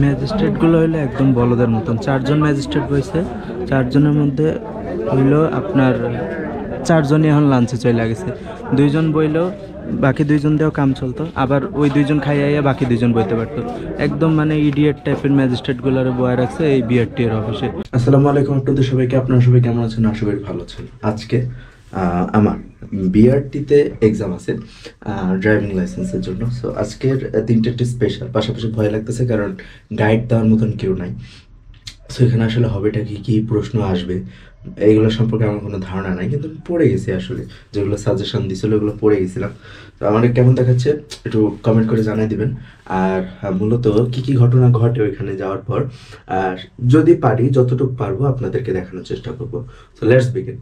ম্যাজিস্ট্রেটগুলো হইলো একদম বলদের মতন। 4জন ম্যাজিস্ট্রেট বইছে, 4জনের মধ্যে হইলো আপনার 4জনই এখন লাঞ্চে চলে গেছে। 2জন বইলো, বাকি 2জন দিয়েও কাম চলতো, আবার ওই 2জন খাইয়া বাকি 2জন বইতে পারতো। একদম মানে ইডিয়েট টাইপের ম্যাজিস্ট্রেটগুলোর বয়ে রাখছে এই বিআরটি এর অফিসে। আসসালামু আলাইকুম আপনাদের সবাইকে। আপনারা সবাই কেমন আছেন? আশা করি ভালো আছেন। আজকে আমার বিআরটিতে এক্সাম আছে ড্রাইভিং লাইসেন্সের জন্য। সো আজকের দিনটা একটু স্পেশাল, পাশাপাশি ভয় লাগতেছে কারণ গাইড দেওয়ার মতন কেউ নাই। সো এখানে আসলে হবেটা কি, কী প্রশ্ন আসবে এইগুলো সম্পর্কে আমার কোনো ধারণা নাই, কিন্তু পড়ে গেছি আসলে, যেগুলো সাজেশন দিছিল ওগুলো পড়ে গেছিলাম। তো আমাদের কেমন দেখাচ্ছে একটু কমেন্ট করে জানাই দিবেন। আর মূলত কী কী ঘটনা ঘটে ওইখানে যাওয়ার পর, আর যদি পারি যতটুকু পারবো আপনাদেরকে দেখানোর চেষ্টা করবো। So let's begin.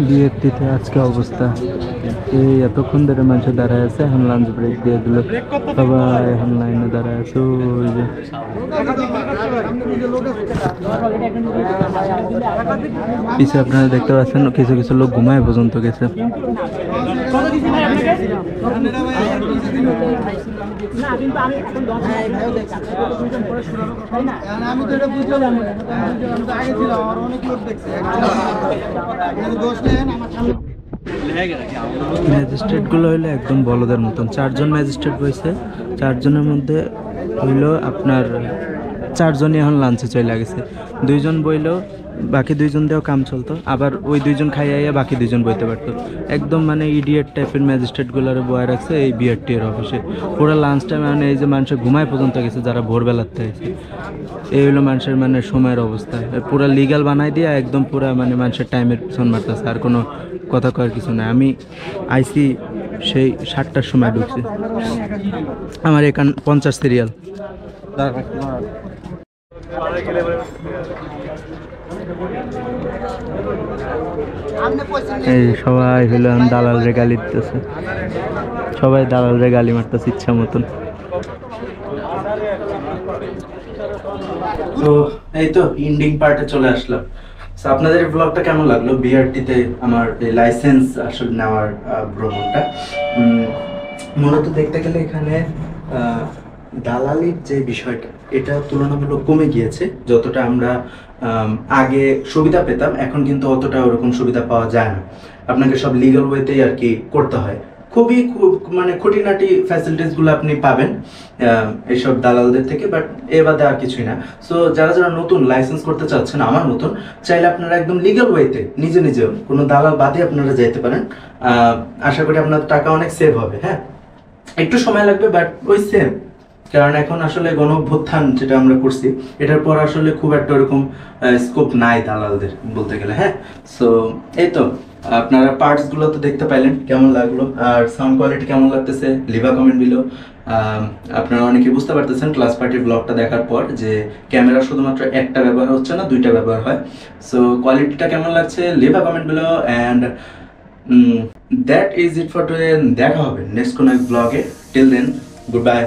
বিএফটিতে আজকে অবস্থা এই, এতক্ষণ ধরে মানুষ দাঁড়ায় আছে, এখন লাঞ্চ ব্রেক দিয়ে দিল, সবাই এখন লাইনে দাঁড়ায় আছে। ওই যে পিছিয়ে আপনারা দেখতে পাচ্ছেন কিছু কিছু লোক ঘুমায় পর্যন্ত গেছে। ম্যাজিস্ট্রেটগুলো হইলো একদম বলদের মতন। 4জন ম্যাজিস্ট্রেট বইছে, 4জনের মধ্যে হইলো আপনার 4জনই এখন লাঞ্চে চলে গেছে। 2জন বইলো, বাকি 2জন দিয়েও কাম চলতো, আবার ওই 2জন খাইয়া বাকি 2জন বইতে পারতো। একদম মানে ইডিয়েট টাইপের ম্যাজিস্ট্রেটগুলোর বয়ে রাখছে এই বিআরটি এর অফিসে। পুরো লাঞ্চ টাইম মানে এই যে মানুষের ঘুমায় পর্যন্ত গেছে যারা ভোরবেলাতে গেছে। এই হলো মানুষের মানে সময়ের অবস্থা, পুরো লিগ্যাল বানাই দিয়ে একদম পুরো মানে মানুষের টাইমের পিছন মারতেছে, আর কোনো কথা কয়ার কিছু নাই। আমি আইসি সেই 7টার সময় ঢুকছি, আমার এখান 50 সিরিয়াল। এই সবাই হইলো দালালরে গালি দিতেছে, সবাই দালালরে গালি মারতেছে ইচ্ছা মতন। তো এই তো এন্ডিং পার্টে চলে আসলাম। আপনাদের এই ব্লগটা কেমন লাগলো? বিআরটিতে আমার এই লাইসেন্স আসলে নেওয়ার ভ্রমণটা মূলত দেখতে গেলে এখানে দালালির যে বিষয়টা, এটা তুলনামূলক কমে গিয়েছে। যতটা আমরা আগে সুবিধা পেতাম, এখন কিন্তু অতটা ওরকম সুবিধা পাওয়া যায় না। আপনাকে সব লিগাল ওয়েতেই আর কি করতে হয়। খুবই মানে খুঁটিনাটি ফ্যাসিলিটিসগুলো আপনি পাবেন এইসব দালালদের থেকে, বাট এ বাদে আর কিছুই না। সো যারা যারা নতুন লাইসেন্স করতে চাচ্ছেন আমার মতন, চাইলে আপনারা একদম লিগাল ওয়েতে নিজে নিজেও কোনো দালাল বাদে আপনারা যেতে পারেন। আশা করি আপনার টাকা অনেক সেভ হবে। হ্যাঁ, একটু সময় লাগবে, বাট ওই সেম। কারণ এখন আসলে গণঅভ্যুত্থান যেটা আমরা করছি, এটার পর আসলে খুব একটা ওরকম স্কোপ নাই দালালদের বলতে গেলে। হ্যাঁ, সো এই তো আপনারা পার্টসগুলো তো দেখতে পাইলেন, কেমন লাগলো আর সাউন্ড কোয়ালিটি কেমন লাগতেছে লিভা কমেন্ট বিলো। আপনারা অনেকে বুঝতে পারতেছেন ক্লাস পার্টির ব্লগটা দেখার পর যে ক্যামেরা শুধুমাত্র একটা ব্যবহার হচ্ছে না, 2টা ব্যবহার হয়। সো কোয়ালিটিটা কেমন লাগছে leave a comment below. And that is it for today. দেখা হবে নেক্সট কোনো এক ব্লগে। Till then, good bye.